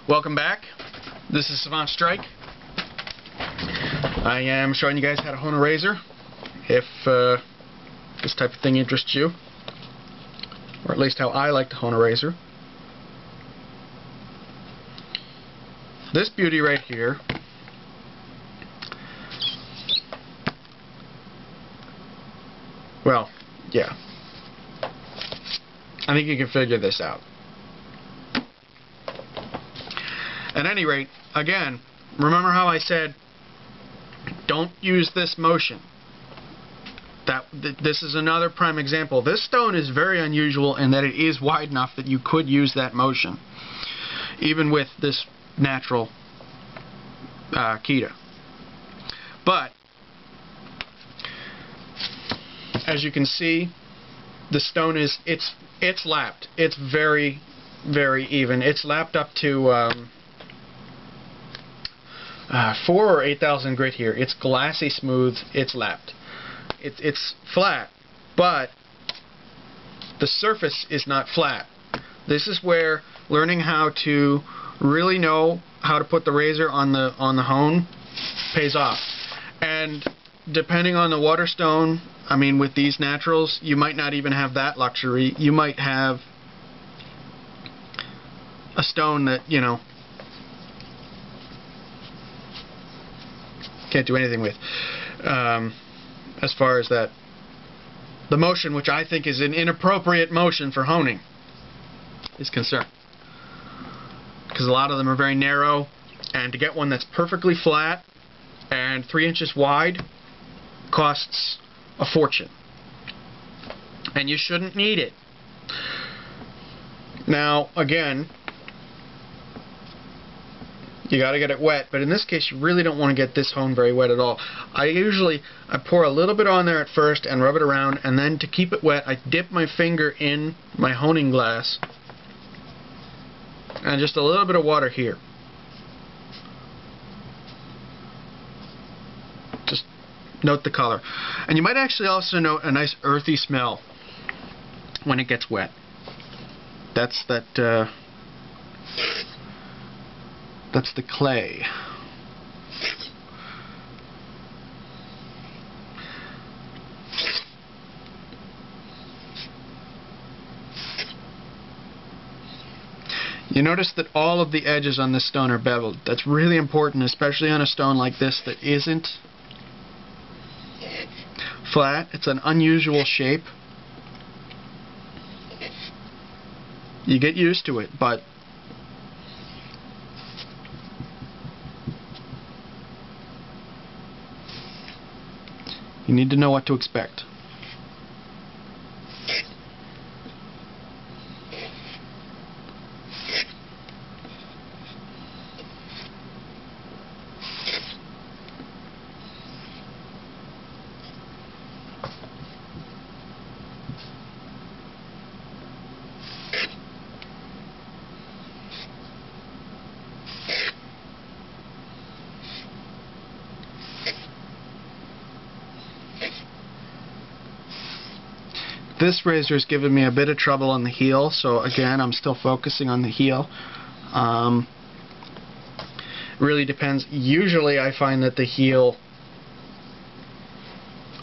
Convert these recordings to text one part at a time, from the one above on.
Welcome back. This is Savant Strike. I am showing you guys how to hone a razor, if this type of thing interests you, or at least how I like to hone a razor. This beauty right here well, yeah, I think you can figure this out. At any rate, again, remember how I said don't use this motion. This is another prime example. This stone is very unusual in that it is wide enough that you could use that motion, even with this natural Kita. But as you can see, the stone is it's lapped. It's very, very even. It's lapped up to 4 or 8,000 grit here. It's glassy smooth. It's lapped. It's flat, but the surface is not flat. This is where learning how to really know how to put the razor on the hone pays off. And depending on the water stone, I mean, with these naturals, you might not even have that luxury. You might have a stone that, you know, can't do anything with, as far as that, the motion, which I think is an inappropriate motion for honing, is concerned, because a lot of them are very narrow, and to get one that's perfectly flat and 3 inches wide costs a fortune, and you shouldn't need it. Now again, you gotta get it wet, but in this case you really don't want to get this hone very wet at all. I pour a little bit on there at first and rub it around, and then to keep it wet I dip my finger in my honing glass and just a little bit of water here. Just note the color. And you might actually also note a nice earthy smell when it gets wet. That's the clay. You notice that all of the edges on this stone are beveled. That's really important, especially on a stone like this that isn't flat. It's an unusual shape. You get used to it, but you need to know what to expect. This razor has given me a bit of trouble on the heel, so again, I'm still focusing on the heel. Really depends. Usually I find that the heel,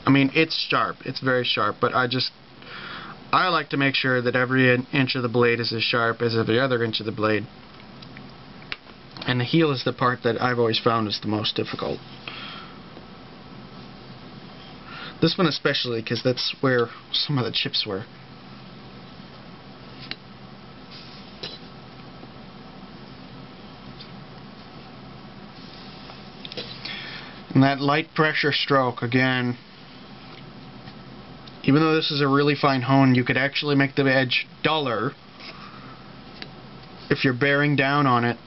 I mean, it's sharp, it's very sharp, but I like to make sure that every inch of the blade is as sharp as every other inch of the blade. And the heel is the part that I've always found is the most difficult. This one especially, because that's where some of the chips were. And that light pressure stroke, again, even though this is a really fine hone, you could actually make the edge duller if you're bearing down on it.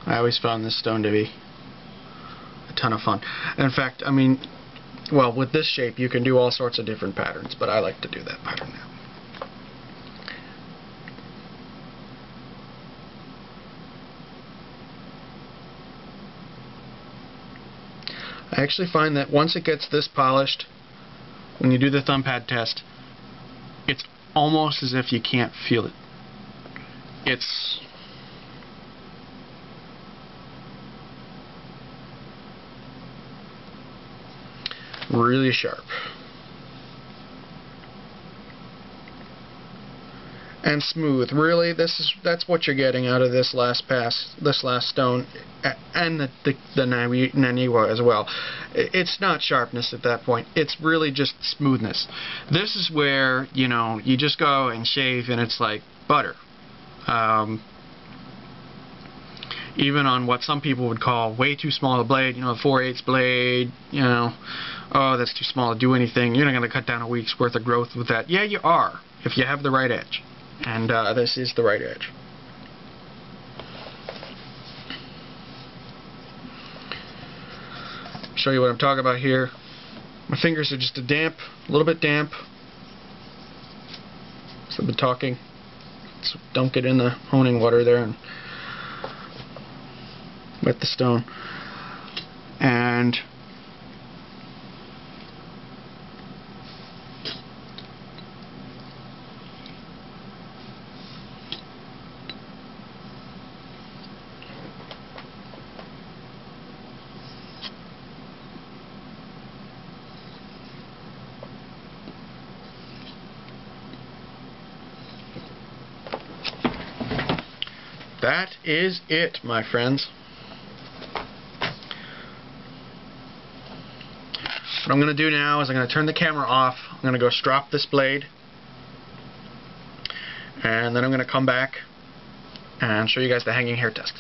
I always found this stone to be a ton of fun. And in fact, I mean, well, with this shape you can do all sorts of different patterns, but I like to do that pattern now. I actually find that once it gets this polished, when you do the thumb pad test, it's almost as if you can't feel it. It's really sharp. And smooth. Really, that's what you're getting out of this last pass, this last stone, and the Naniwa as well. It's not sharpness at that point. It's really just smoothness. This is where, you know, you just go and shave and it's like butter. Even on what some people would call way too small a blade, you know, a 4/8 blade, you know, oh, that's too small to do anything. You're not going to cut down a week's worth of growth with that. Yeah, you are, if you have the right edge. And this is the right edge. Show you what I'm talking about here. My fingers are just a little bit damp. So I've been talking. So dunk it in the honing water there and wet the stone. And that is it, my friends. What I'm going to do now is I'm going to turn the camera off. I'm going to go strop this blade. And then I'm going to come back and show you guys the hanging hair test.